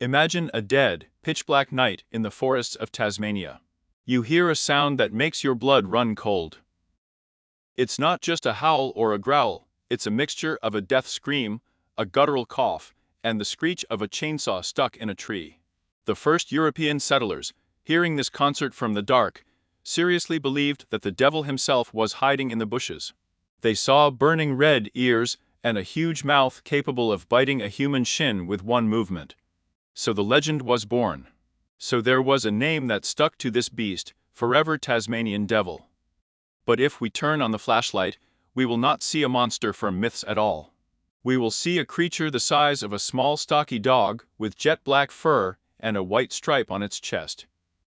Imagine a dead, pitch-black night in the forests of Tasmania. You hear a sound that makes your blood run cold. It's not just a howl or a growl, it's a mixture of a death scream, a guttural cough, and the screech of a chainsaw stuck in a tree. The first European settlers, hearing this concert from the dark, seriously believed that the devil himself was hiding in the bushes. They saw burning red ears and a huge mouth capable of biting a human shin with one movement. So the legend was born. So there was a name that stuck to this beast, forever Tasmanian Devil. But if we turn on the flashlight, we will not see a monster from myths at all. We will see a creature the size of a small stocky dog with jet black fur and a white stripe on its chest.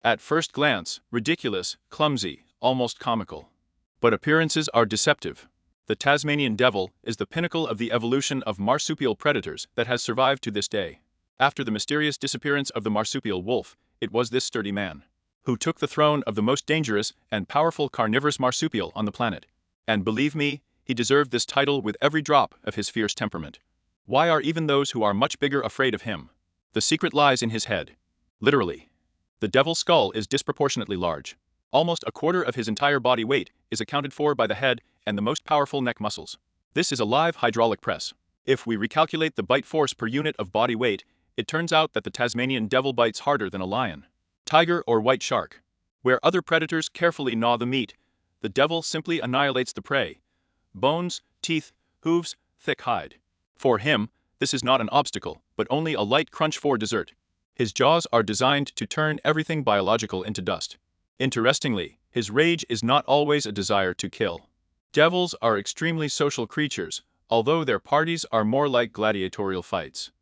At first glance, ridiculous, clumsy, almost comical. But appearances are deceptive. The Tasmanian Devil is the pinnacle of the evolution of marsupial predators that has survived to this day. After the mysterious disappearance of the marsupial wolf, it was this sturdy man who took the throne of the most dangerous and powerful carnivorous marsupial on the planet. And believe me, he deserved this title with every drop of his fierce temperament. Why are even those who are much bigger afraid of him? The secret lies in his head. Literally. The devil's skull is disproportionately large. Almost a quarter of his entire body weight is accounted for by the head and the most powerful neck muscles. This is a live hydraulic press. If we recalculate the bite force per unit of body weight, it turns out that the Tasmanian Devil bites harder than a lion, tiger, or white shark. Where other predators carefully gnaw the meat, the devil simply annihilates the prey. Bones, teeth, hooves, thick hide. For him, this is not an obstacle, but only a light crunch for dessert. His jaws are designed to turn everything biological into dust. Interestingly, his rage is not always a desire to kill. Devils are extremely social creatures, although their parties are more like gladiatorial fights.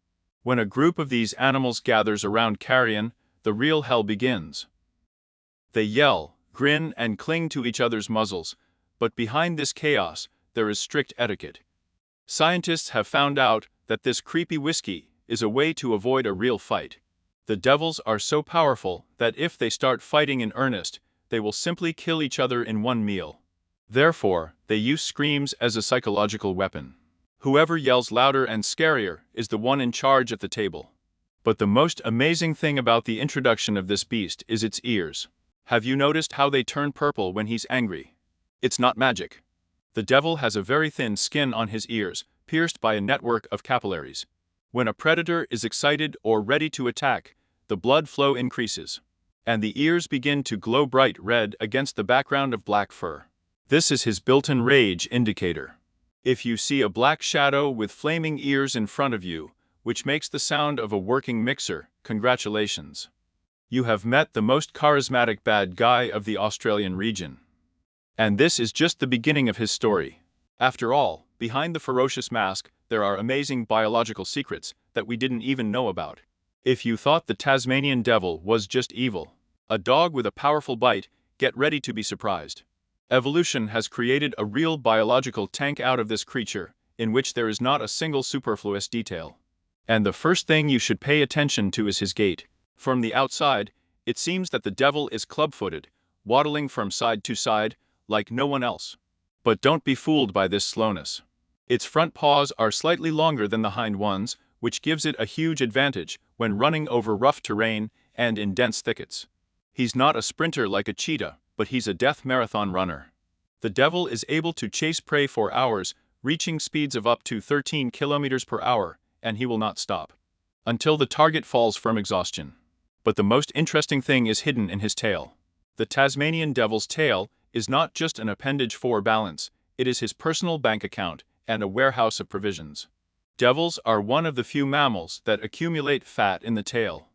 When a group of these animals gathers around carrion, the real hell begins. They yell, grin, and cling to each other's muzzles, but behind this chaos, there is strict etiquette. Scientists have found out that this creepy whiskey is a way to avoid a real fight. The devils are so powerful that if they start fighting in earnest, they will simply kill each other in one meal. Therefore, they use screams as a psychological weapon. Whoever yells louder and scarier is the one in charge at the table. But the most amazing thing about the introduction of this beast is its ears. Have you noticed how they turn purple when he's angry? It's not magic. The devil has a very thin skin on his ears, pierced by a network of capillaries. When a predator is excited or ready to attack, the blood flow increases, and the ears begin to glow bright red against the background of black fur. This is his built-in rage indicator. If you see a black shadow with flaming ears in front of you, which makes the sound of a working mixer, congratulations. You have met the most charismatic bad guy of the Australian region. And this is just the beginning of his story. After all, behind the ferocious mask, there are amazing biological secrets that we didn't even know about. If you thought the Tasmanian Devil was just evil, a dog with a powerful bite, get ready to be surprised. Evolution has created a real biological tank out of this creature, in which there is not a single superfluous detail. And the first thing you should pay attention to is his gait. From the outside, it seems that the devil is club-footed, waddling from side to side, like no one else. But don't be fooled by this slowness. Its front paws are slightly longer than the hind ones, which gives it a huge advantage when running over rough terrain and in dense thickets. He's not a sprinter like a cheetah, but he's a death marathon runner. The devil is able to chase prey for hours, reaching speeds of up to 13 kilometers per hour, and he will not stop until the target falls from exhaustion. But the most interesting thing is hidden in his tail. The Tasmanian Devil's tail is not just an appendage for balance, it is his personal bank account and a warehouse of provisions. Devils are one of the few mammals that accumulate fat in the tail.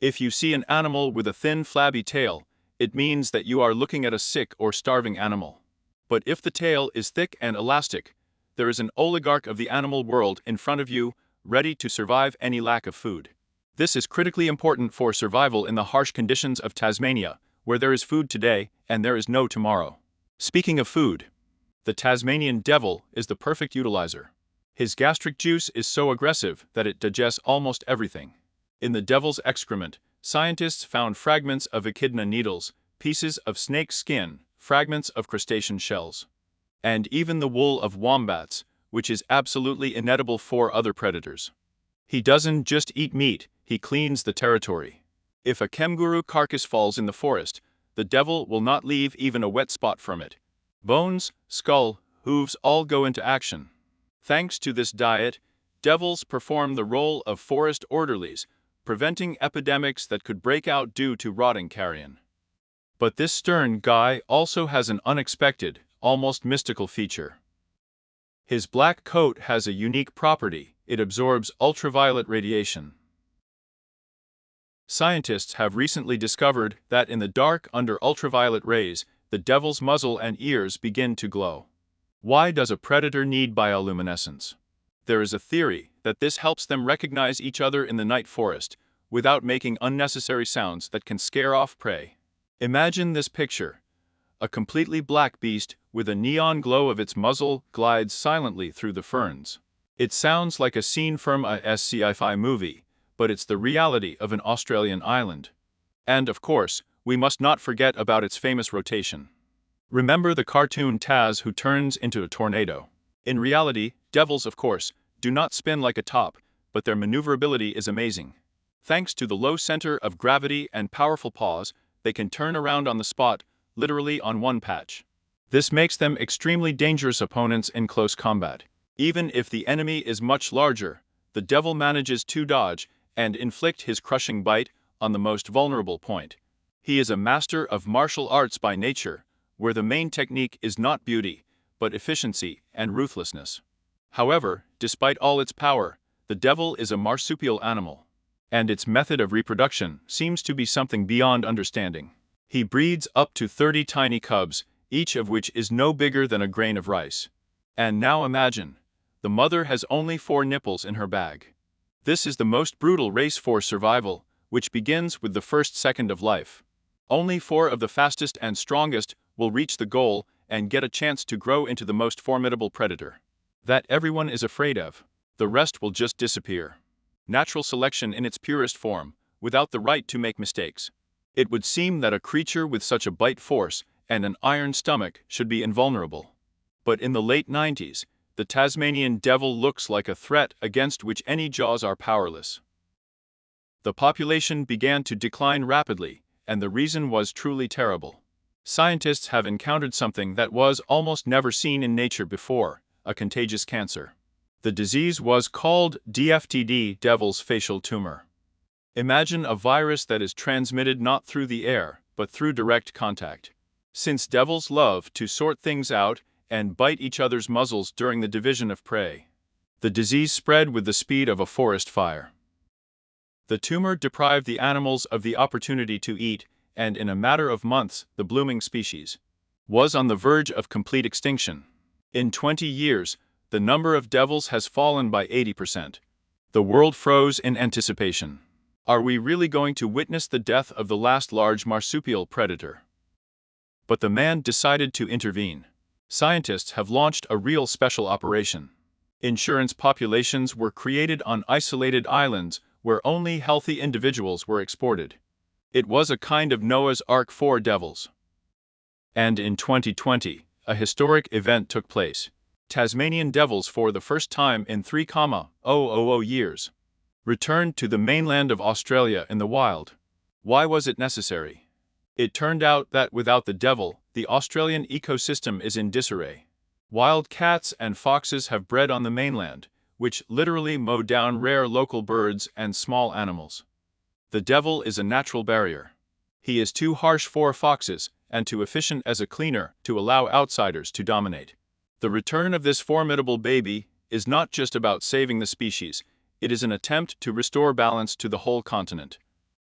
If you see an animal with a thin, flabby tail, it means that you are looking at a sick or starving animal. But if the tail is thick and elastic, there is an oligarch of the animal world in front of you, ready to survive any lack of food. This is critically important for survival in the harsh conditions of Tasmania, where there is food today and there is no tomorrow. Speaking of food, the Tasmanian Devil is the perfect utilizer. His gastric juice is so aggressive that it digests almost everything. In the devil's excrement, scientists found fragments of echidna needles, pieces of snake skin, fragments of crustacean shells, and even the wool of wombats, which is absolutely inedible for other predators. He doesn't just eat meat, he cleans the territory. If a kangaroo carcass falls in the forest, the devil will not leave even a wet spot from it. Bones, skull, hooves all go into action. Thanks to this diet, devils perform the role of forest orderlies, preventing epidemics that could break out due to rotting carrion. But this stern guy also has an unexpected, almost mystical feature. His black coat has a unique property: it absorbs ultraviolet radiation. Scientists have recently discovered that in the dark under ultraviolet rays, the devil's muzzle and ears begin to glow. Why does a predator need bioluminescence? There is a theory that this helps them recognize each other in the night forest, without making unnecessary sounds that can scare off prey. Imagine this picture. A completely black beast, with a neon glow of its muzzle, glides silently through the ferns. It sounds like a scene from a sci-fi movie, but it's the reality of an Australian island. And of course, we must not forget about its famous rotation. Remember the cartoon Taz who turns into a tornado? In reality, devils, of course, do not spin like a top, but their maneuverability is amazing. Thanks to the low center of gravity and powerful paws, they can turn around on the spot, literally on one patch. This makes them extremely dangerous opponents in close combat. Even if the enemy is much larger, the devil manages to dodge and inflict his crushing bite on the most vulnerable point. He is a master of martial arts by nature, where the main technique is not beauty, but efficiency and ruthlessness. However, despite all its power, the devil is a marsupial animal, and its method of reproduction seems to be something beyond understanding. He breeds up to 30 tiny cubs, each of which is no bigger than a grain of rice. And now imagine, the mother has only 4 nipples in her bag. This is the most brutal race for survival, which begins with the first second of life. Only 4 of the fastest and strongest will reach the goal and get a chance to grow into the most formidable predator that everyone is afraid of. The rest will just disappear. Natural selection in its purest form, without the right to make mistakes. It would seem that a creature with such a bite force and an iron stomach should be invulnerable. But in the late 90s, the Tasmanian Devil looks like a threat against which any jaws are powerless. The population began to decline rapidly, and the reason was truly terrible. Scientists have encountered something that was almost never seen in nature before: a contagious cancer. The disease was called DFTD, devil's facial tumor. Imagine a virus that is transmitted not through the air, but through direct contact. Since devils love to sort things out and bite each other's muzzles during the division of prey, the disease spread with the speed of a forest fire. The tumor deprived the animals of the opportunity to eat, and in a matter of months, the blooming species was on the verge of complete extinction. In 20 years, the number of devils has fallen by 80%. The world froze in anticipation. Are we really going to witness the death of the last large marsupial predator? But the man decided to intervene. Scientists have launched a real special operation. Insurance populations were created on isolated islands where only healthy individuals were exported. It was a kind of Noah's Ark for devils. And in 2020, a historic event took place. Tasmanian devils, for the first time in 3,000 years, returned to the mainland of Australia in the wild. Why was it necessary? It turned out that without the devil, the Australian ecosystem is in disarray. Wild cats and foxes have bred on the mainland, which literally mow down rare local birds and small animals. The devil is a natural barrier. He is too harsh for foxes and too efficient as a cleaner to allow outsiders to dominate. The return of this formidable baby is not just about saving the species, it is an attempt to restore balance to the whole continent.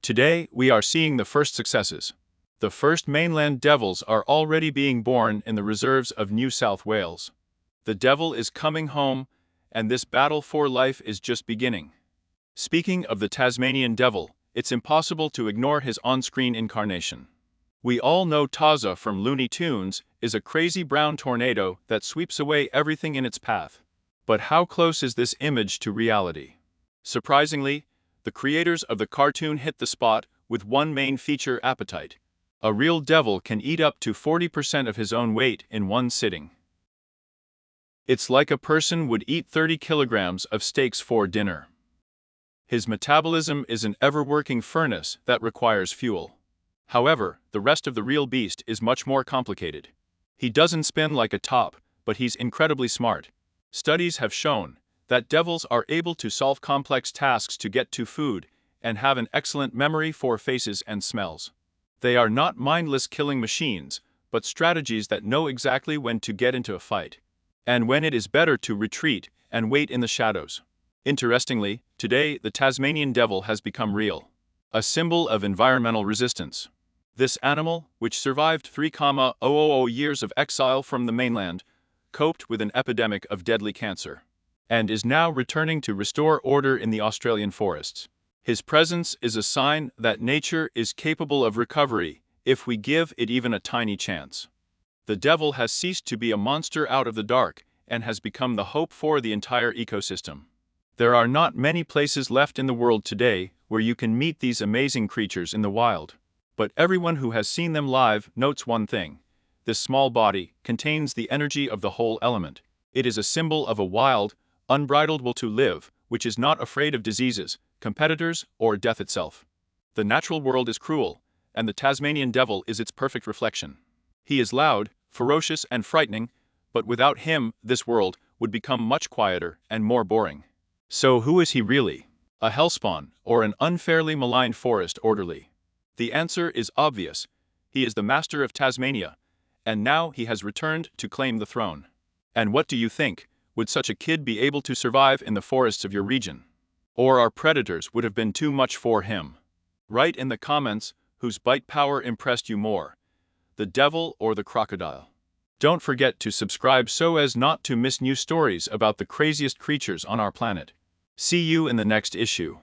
Today, we are seeing the first successes. The first mainland devils are already being born in the reserves of New South Wales. The devil is coming home, and this battle for life is just beginning. Speaking of the Tasmanian Devil, it's impossible to ignore his on-screen incarnation. We all know Taza from Looney Tunes is a crazy brown tornado that sweeps away everything in its path. But how close is this image to reality? Surprisingly, the creators of the cartoon hit the spot with one main feature: appetite. A real devil can eat up to 40% of his own weight in one sitting. It's like a person would eat 30 kilograms of steaks for dinner. His metabolism is an ever-working furnace that requires fuel. However, the rest of the real beast is much more complicated. He doesn't spin like a top, but he's incredibly smart. Studies have shown that devils are able to solve complex tasks to get to food and have an excellent memory for faces and smells. They are not mindless killing machines, but strategies that know exactly when to get into a fight, and when it is better to retreat and wait in the shadows. Interestingly, today the Tasmanian devil has become real, a symbol of environmental resistance. This animal, which survived 3,000 years of exile from the mainland, coped with an epidemic of deadly cancer, and is now returning to restore order in the Australian forests. His presence is a sign that nature is capable of recovery if we give it even a tiny chance. The devil has ceased to be a monster out of the dark and has become the hope for the entire ecosystem. There are not many places left in the world today where you can meet these amazing creatures in the wild. But everyone who has seen them live notes one thing: this small body contains the energy of the whole element. It is a symbol of a wild, unbridled will to live, which is not afraid of diseases, competitors, or death itself. The natural world is cruel, and the Tasmanian devil is its perfect reflection. He is loud, ferocious, and frightening, but without him, this world would become much quieter and more boring. So who is he really? A hellspawn, or an unfairly maligned forest orderly? The answer is obvious. He is the master of Tasmania, and now he has returned to claim the throne. And what do you think? Would such a kid be able to survive in the forests of your region? Or our predators would have been too much for him? Write in the comments whose bite power impressed you more, the devil or the crocodile. Don't forget to subscribe so as not to miss new stories about the craziest creatures on our planet. See you in the next issue.